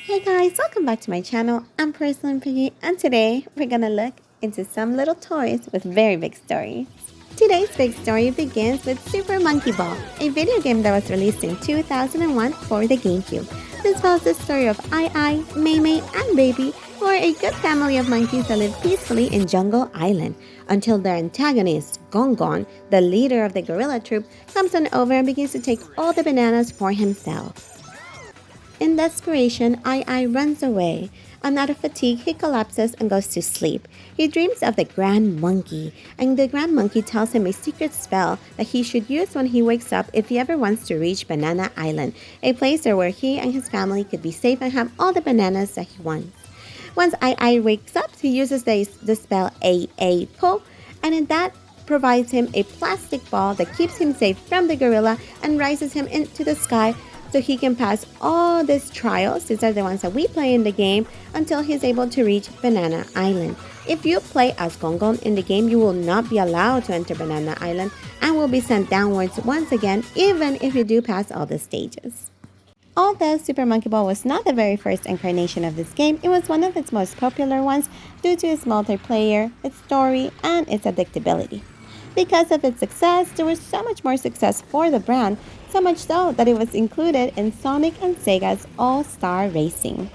Hey guys, welcome back to my channel. I'm Porcelain Piggy, and today we're gonna look into some little toys with very big stories. Today's big story begins with Super Monkey Ball, a video game that was released in 2001 for the GameCube. This tells the story of Ai Ai, Mei Mei, and Baby, who are a good family of monkeys that live peacefully in Jungle Island, until their antagonist, Gong Gong, the leader of the gorilla troop, comes on over and begins to take all the bananas for himself. In desperation, Ai Ai runs away, and out of fatigue, he collapses and goes to sleep. He dreams of the Grand Monkey, and the Grand Monkey tells him a secret spell that he should use when he wakes up if he ever wants to reach Banana Island, a place where he and his family could be safe and have all the bananas that he wants. Once Ai Ai wakes up, he uses the spell A Po, and in that provides him a plastic ball that keeps him safe from the gorilla and rises him into the sky so he can pass all these trials, these are the ones that we play in the game, until he's able to reach Banana Island. If you play as Gong Gong in the game, you will not be allowed to enter Banana Island and will be sent downwards once again, even if you do pass all the stages. Although Super Monkey Ball was not the very first incarnation of this game, it was one of its most popular ones due to its multiplayer, its story, and its addictability. Because of its success, there was so much more success for the brand, so much so that it was included in Sonic and Sega's All-Star Racing.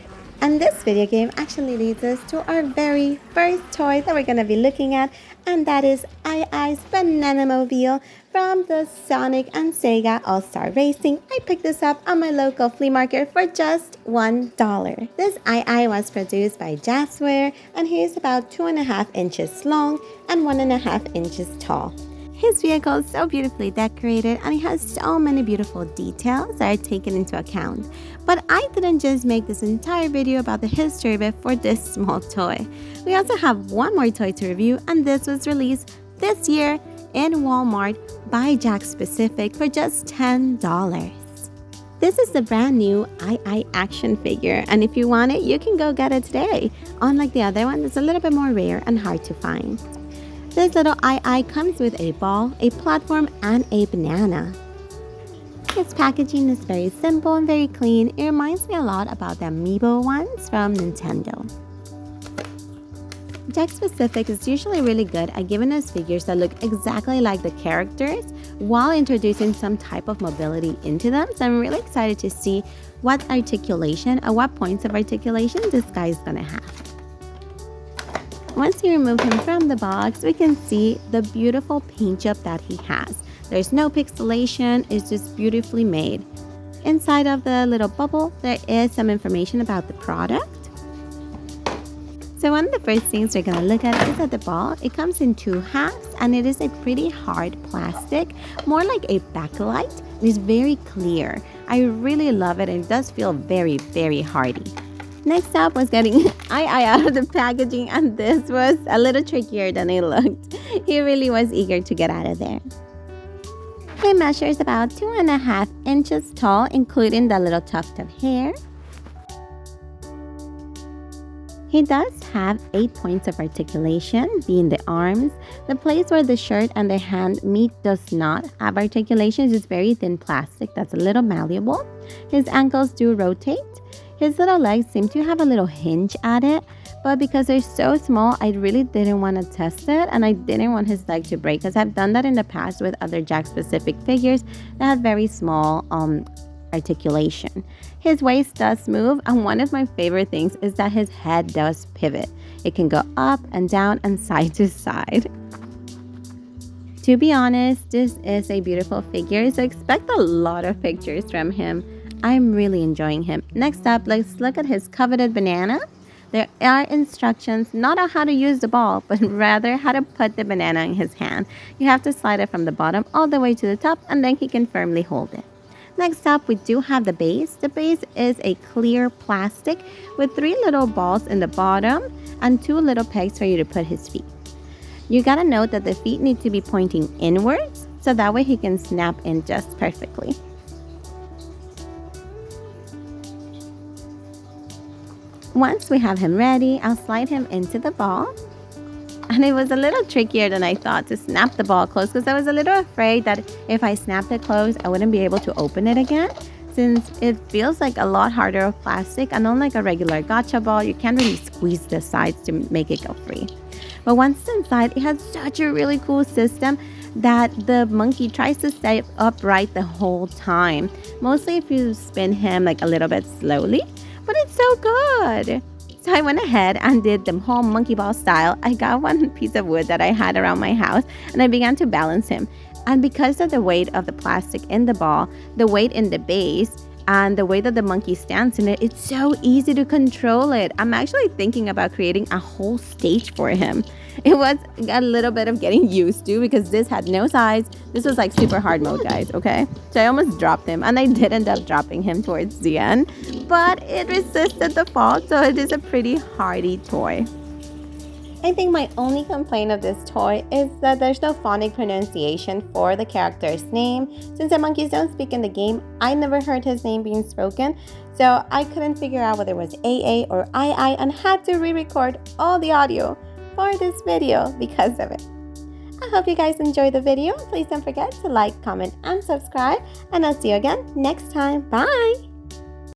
And this video game actually leads us to our very first toy that we're going to be looking at, and that is Ai Ai's Banana Mobile from the Sonic and Sega All-Star Racing. I picked this up on my local flea market for just $1. This Ai Ai was produced by Jazzware, and he is about 2.5 inches long and 1.5 inches tall. His vehicle is so beautifully decorated and it has so many beautiful details that are taken into account. But I didn't just make this entire video about the history of it for this small toy. We also have one more toy to review, and this was released this year in Walmart by Jakks Pacific for just $10. This is the brand new Ai Ai action figure, and if you want it, you can go get it today. Unlike the other one, it's a little bit more rare and hard to find. This little Ai Ai comes with a ball, a platform, and a banana. Its packaging is very simple and very clean. It reminds me a lot about the Amiibo ones from Nintendo. Jakks Pacific is usually really good at giving us figures that look exactly like the characters while introducing some type of mobility into them. So I'm really excited to see what articulation or what points of articulation this guy is going to have. Once you remove him from the box, we can see the beautiful paint job that he has. There's no pixelation, it's just beautifully made. Inside of the little bubble, there is some information about the product. So one of the first things we're going to look at is at the ball. It comes in 2 halves, and it is a pretty hard plastic, more like a backlight. It is very clear. I really love it, and it does feel very, very hardy. Next up was getting Ai Ai out of the packaging, and this was a little trickier than it looked. He really was eager to get out of there. He measures about 2.5 inches tall, including the little tuft of hair. He does have 8 points of articulation, being the arms. The place where the shirt and the hand meet does not have articulation. It's just very thin plastic that's a little malleable. His ankles do rotate. His little legs seem to have a little hinge at it, but because they're so small, I really didn't want to test it, and I didn't want his leg to break, because I've done that in the past with other Jakks Pacific figures that have very small articulation. His waist does move, and one of my favorite things is that his head does pivot. It can go up and down and side to side. To be honest, this is a beautiful figure, so expect a lot of pictures from him. I'm really enjoying him. Next up, let's look at his coveted banana. There are instructions not on how to use the ball, but rather how to put the banana in his hand. You have to slide it from the bottom all the way to the top, and then he can firmly hold it. Next up, we do have the base. The base is a clear plastic with 3 little balls in the bottom and 2 little pegs for you to put his feet. You gotta note that the feet need to be pointing inwards, so that way he can snap in just perfectly. Once we have him ready, I'll slide him into the ball. And it was a little trickier than I thought to snap the ball closed, because I was a little afraid that if I snapped it closed, I wouldn't be able to open it again. since it feels like a lot harder of plastic, and unlike a regular gacha ball, you can't really squeeze the sides to make it go free. But once it's inside, it has such a really cool system that the monkey tries to stay upright the whole time. Mostly if you spin him like a little bit slowly, but it's so good. So I went ahead and did the whole monkey ball style. I got one piece of wood that I had around my house and I began to balance him. And because of the weight of the plastic in the ball, the weight in the base, and the way that the monkey stands in it, it's so easy to control it. I'm actually thinking about creating a whole stage for him. It was a little bit of getting used to because this had no sides. This was like super hard mode, guys, okay? So I almost dropped him, and I did end up dropping him towards the end. But it resisted the fall, so it is a pretty hardy toy. I think my only complaint of this toy is that there's no phonic pronunciation for the character's name. Since the monkeys don't speak in the game, I never heard his name being spoken, so I couldn't figure out whether it was AA or II and had to re-record all the audio for this video because of it. I hope you guys enjoyed the video. Please don't forget to like, comment, and subscribe, and I'll see you again next time. Bye!